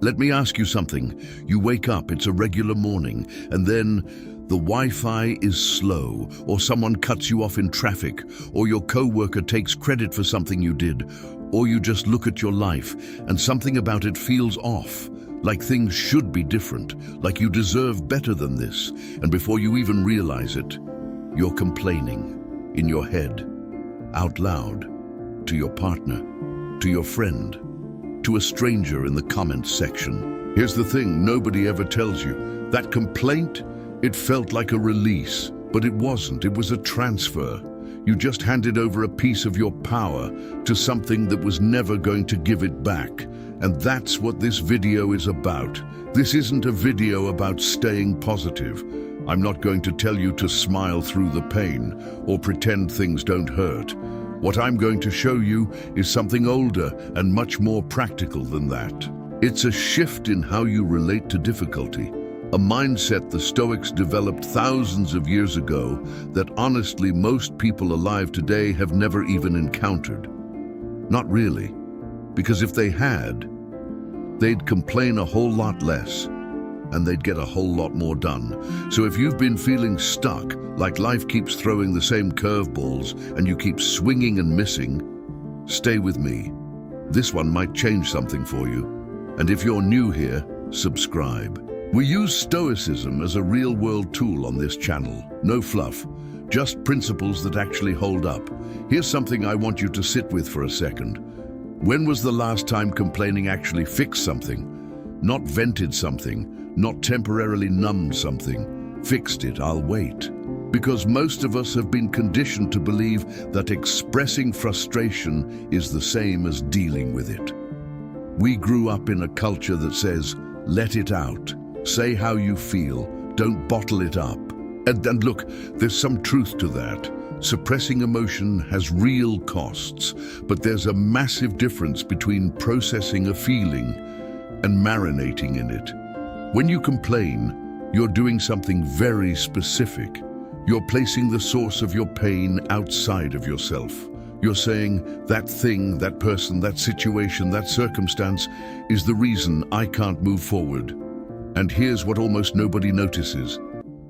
Let me ask you something. You wake up, it's a regular morning, and then the Wi-Fi is slow, or someone cuts you off in traffic, or your co-worker takes credit for something you did, or you just look at your life and something about it feels off, like things should be different, like you deserve better than this, and before you even realize it, you're complaining, in your head, out loud, to your partner, to your friend, to a stranger in the comments section. Here's the thing nobody ever tells you. That complaint, it felt like a release, but it wasn't. It was a transfer. You just handed over a piece of your power to something that was never going to give it back. And that's what this video is about. This isn't a video about staying positive. I'm not going to tell you to smile through the pain or pretend things don't hurt. What I'm going to show you is something older and much more practical than that. It's a shift in how you relate to difficulty, a mindset the Stoics developed thousands of years ago that honestly most people alive today have never even encountered. Not really, because if they had, they'd complain a whole lot less, and they'd get a whole lot more done. So if you've been feeling stuck, like life keeps throwing the same curveballs and you keep swinging and missing, stay with me. This one might change something for you. And if you're new here, subscribe. We use Stoicism as a real-world tool on this channel. No fluff, just principles that actually hold up. Here's something I want you to sit with for a second. When was the last time complaining actually fixed something? Not vented something, not temporarily numbed something. Fixed it, I'll wait. Because most of us have been conditioned to believe that expressing frustration is the same as dealing with it. We grew up in a culture that says, let it out, say how you feel, don't bottle it up. And look, there's some truth to that. Suppressing emotion has real costs, but there's a massive difference between processing a feeling and marinating in it. When you complain, you're doing something very specific. You're placing the source of your pain outside of yourself. You're saying, that thing, that person, that situation, that circumstance is the reason I can't move forward. And here's what almost nobody notices.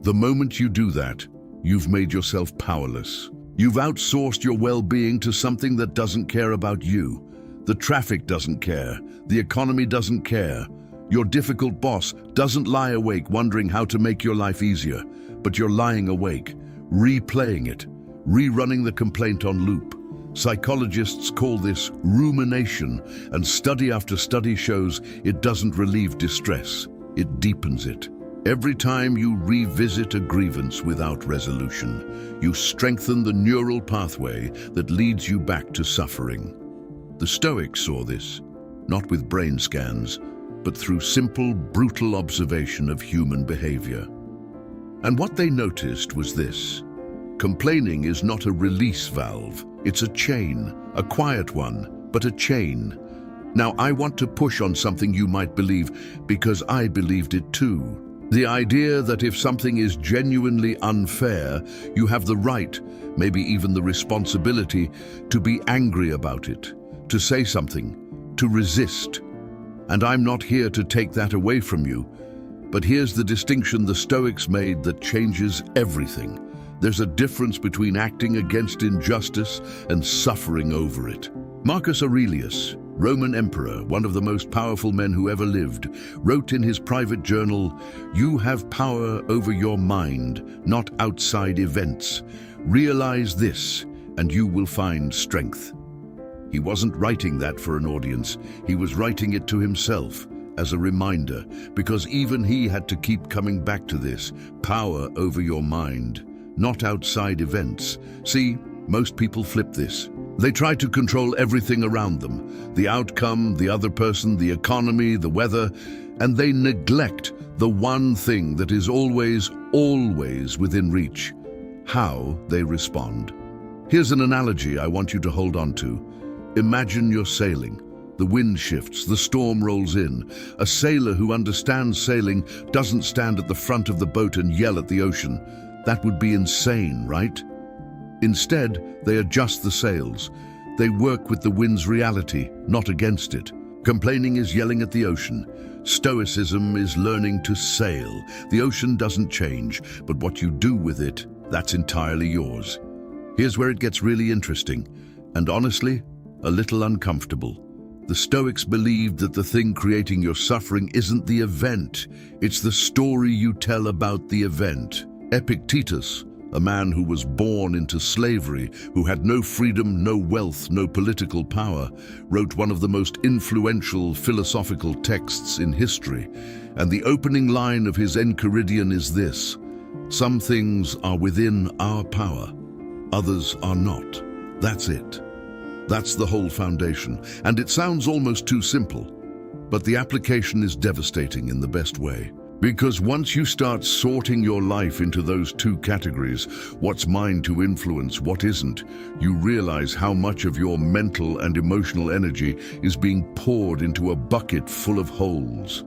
The moment you do that, you've made yourself powerless. You've outsourced your well-being to something that doesn't care about you. The traffic doesn't care. The economy doesn't care. Your difficult boss doesn't lie awake wondering how to make your life easier, but you're lying awake, replaying it, rerunning the complaint on loop. Psychologists call this rumination, and study after study shows it doesn't relieve distress, it deepens it. Every time you revisit a grievance without resolution, you strengthen the neural pathway that leads you back to suffering. The Stoics saw this, not with brain scans, but through simple, brutal observation of human behavior. And what they noticed was this. Complaining is not a release valve. It's a chain, a quiet one, but a chain. Now, I want to push on something you might believe because I believed it too. The idea that if something is genuinely unfair, you have the right, maybe even the responsibility, to be angry about it, to say something, to resist. And I'm not here to take that away from you. But here's the distinction the Stoics made that changes everything. There's a difference between acting against injustice and suffering over it. Marcus Aurelius, Roman emperor, one of the most powerful men who ever lived, wrote in his private journal, "You have power over your mind, not outside events. Realize this, and you will find strength." He wasn't writing that for an audience. He was writing it to himself as a reminder, because even he had to keep coming back to this. Power over your mind, not outside events. See, most people flip this. They try to control everything around them, the outcome, the other person, the economy, the weather, and they neglect the one thing that is always, always within reach: how they respond. Here's an analogy I want you to hold on to. Imagine you're sailing. The wind shifts, the storm rolls in. A sailor who understands sailing doesn't stand at the front of the boat and yell at the ocean. That would be insane, right? Instead, they adjust the sails. They work with the wind's reality, not against it. Complaining is yelling at the ocean. Stoicism is learning to sail. The ocean doesn't change, but what you do with it, that's entirely yours. Here's where it gets really interesting, and honestly, a little uncomfortable. The Stoics believed that the thing creating your suffering isn't the event, it's the story you tell about the event. Epictetus, a man who was born into slavery, who had no freedom, no wealth, no political power, wrote one of the most influential philosophical texts in history. And the opening line of his Enchiridion is this: "Some things are within our power, others are not." That's it. That's the whole foundation. And it sounds almost too simple, but the application is devastating in the best way. Because once you start sorting your life into those two categories, what's mine to influence, what isn't, you realize how much of your mental and emotional energy is being poured into a bucket full of holes.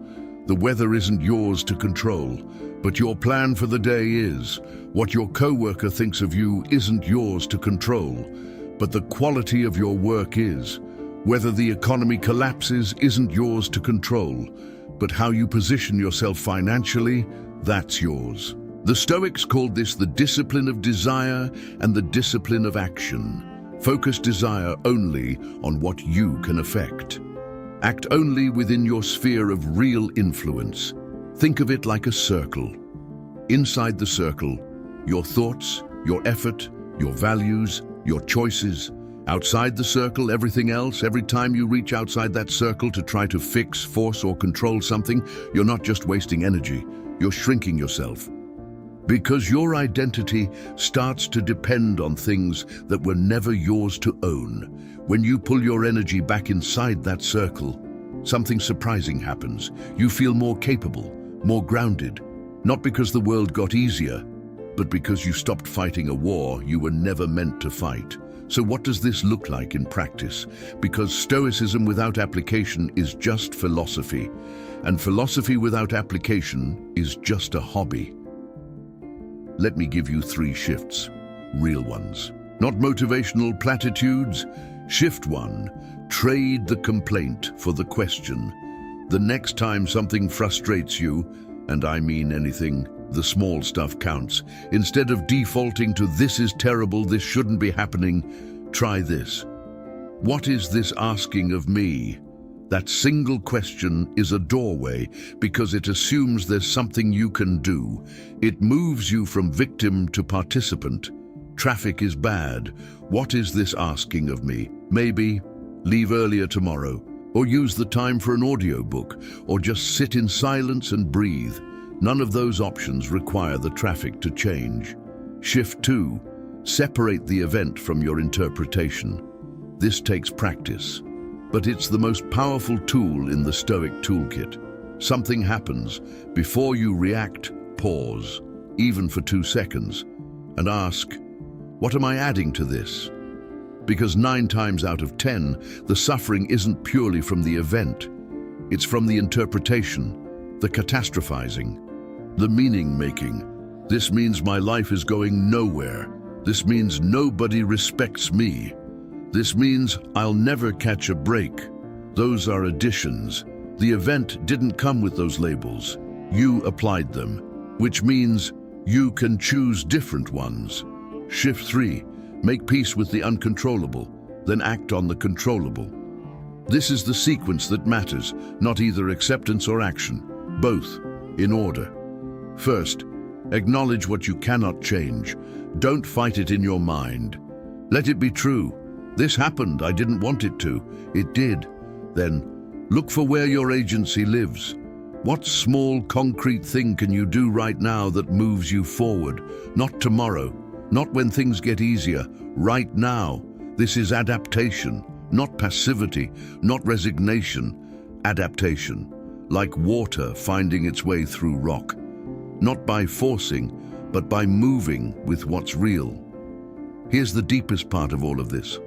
The weather isn't yours to control, but your plan for the day is. What your coworker thinks of you isn't yours to control, but the quality of your work is. Whether the economy collapses isn't yours to control, but how you position yourself financially, that's yours. The Stoics called this the discipline of desire and the discipline of action. Focus desire only on what you can affect. Act only within your sphere of real influence. Think of it like a circle. Inside the circle, your thoughts, your effort, your values, your choices. Outside the circle, everything else. Every time you reach outside that circle to try to fix, force, or control something, you're not just wasting energy, you're shrinking yourself. Because your identity starts to depend on things that were never yours to own. When you pull your energy back inside that circle, something surprising happens. You feel more capable, more grounded, not because the world got easier, but because you stopped fighting a war you were never meant to fight. So what does this look like in practice? Because Stoicism without application is just philosophy, and philosophy without application is just a hobby. Let me give you 3 shifts, real ones. Not motivational platitudes. Shift 1, trade the complaint for the question. The next time something frustrates you, and I mean anything, the small stuff counts. Instead of defaulting to "this is terrible, this shouldn't be happening," try this. What is this asking of me? That single question is a doorway because it assumes there's something you can do. It moves you from victim to participant. Traffic is bad. What is this asking of me? Maybe leave earlier tomorrow, or use the time for an audiobook, or just sit in silence and breathe. None of those options require the traffic to change. Shift 2, separate the event from your interpretation. This takes practice, but it's the most powerful tool in the Stoic toolkit. Something happens. Before you react, pause, even for 2 seconds, and ask, what am I adding to this? Because 9 times out of 10, the suffering isn't purely from the event. It's from the interpretation, the catastrophizing, the meaning-making. This means my life is going nowhere. This means nobody respects me. This means I'll never catch a break. Those are additions. The event didn't come with those labels. You applied them, which means you can choose different ones. Shift 3, make peace with the uncontrollable, then act on the controllable. This is the sequence that matters, not either acceptance or action, both in order. First, acknowledge what you cannot change. Don't fight it in your mind. Let it be true. This happened, I didn't want it to. It did. Then, look for where your agency lives. What small, concrete thing can you do right now that moves you forward? Not tomorrow, not when things get easier. Right now. This is adaptation, not passivity, not resignation. Adaptation, like water finding its way through rock. Not by forcing, but by moving with what's real. Here's the deepest part of all of this,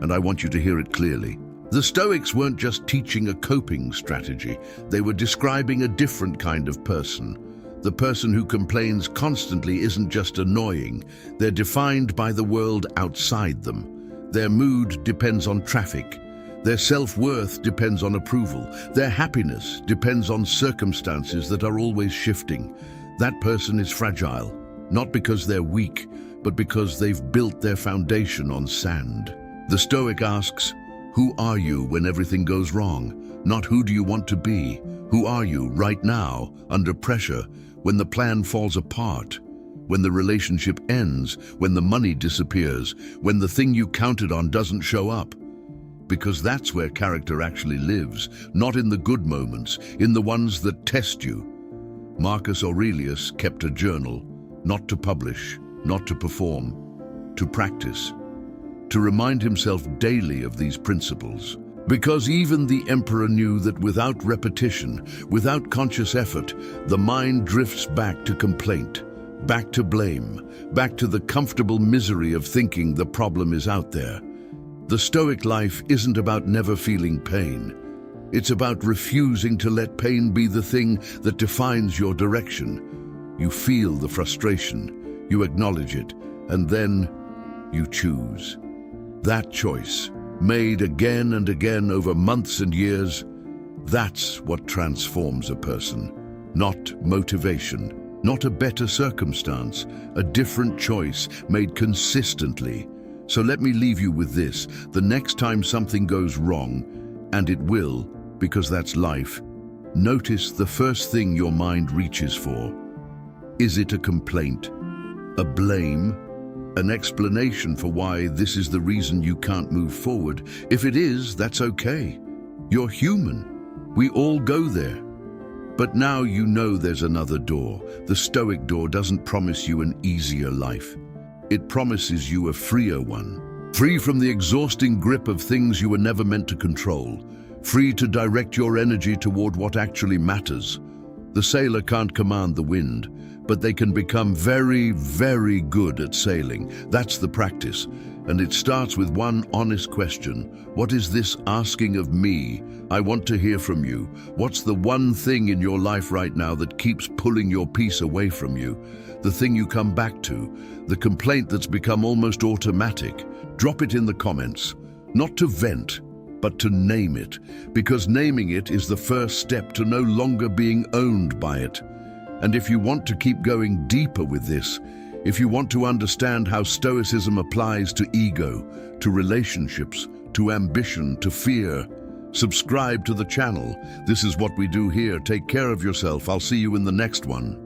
and I want you to hear it clearly. The Stoics weren't just teaching a coping strategy, they were describing a different kind of person. The person who complains constantly isn't just annoying, they're defined by the world outside them. Their mood depends on traffic. Their self-worth depends on approval. Their happiness depends on circumstances that are always shifting. That person is fragile, not because they're weak, but because they've built their foundation on sand. The Stoic asks, who are you when everything goes wrong? Not who do you want to be? Who are you right now, under pressure, when the plan falls apart? When the relationship ends, when the money disappears, when the thing you counted on doesn't show up? Because that's where character actually lives, not in the good moments, in the ones that test you. Marcus Aurelius kept a journal, not to publish, not to perform, to practice, to remind himself daily of these principles. Because even the emperor knew that without repetition, without conscious effort, the mind drifts back to complaint, back to blame, back to the comfortable misery of thinking the problem is out there. The Stoic life isn't about never feeling pain. It's about refusing to let pain be the thing that defines your direction. You feel the frustration, you acknowledge it, and then you choose. That choice, made again and again over months and years, that's what transforms a person. Not motivation, not a better circumstance, a different choice made consistently. So let me leave you with this. The next time something goes wrong, and it will, because that's life, notice the first thing your mind reaches for. Is it a complaint, a blame, an explanation for why this is the reason you can't move forward? If it is, that's okay. You're human. We all go there. But now you know there's another door. The Stoic door doesn't promise you an easier life. It promises you a freer one. Free from the exhausting grip of things you were never meant to control. Free to direct your energy toward what actually matters. The sailor can't command the wind, but they can become very, very good at sailing. That's the practice. And it starts with one honest question. What is this asking of me? I want to hear from you. What's the one thing in your life right now that keeps pulling your peace away from you? The thing you come back to, the complaint that's become almost automatic. Drop it in the comments. Not to vent, but to name it, because naming it is the first step to no longer being owned by it. And if you want to keep going deeper with this, if you want to understand how Stoicism applies to ego, to relationships, to ambition, to fear, subscribe to the channel. This is what we do here. Take care of yourself. I'll see you in the next one.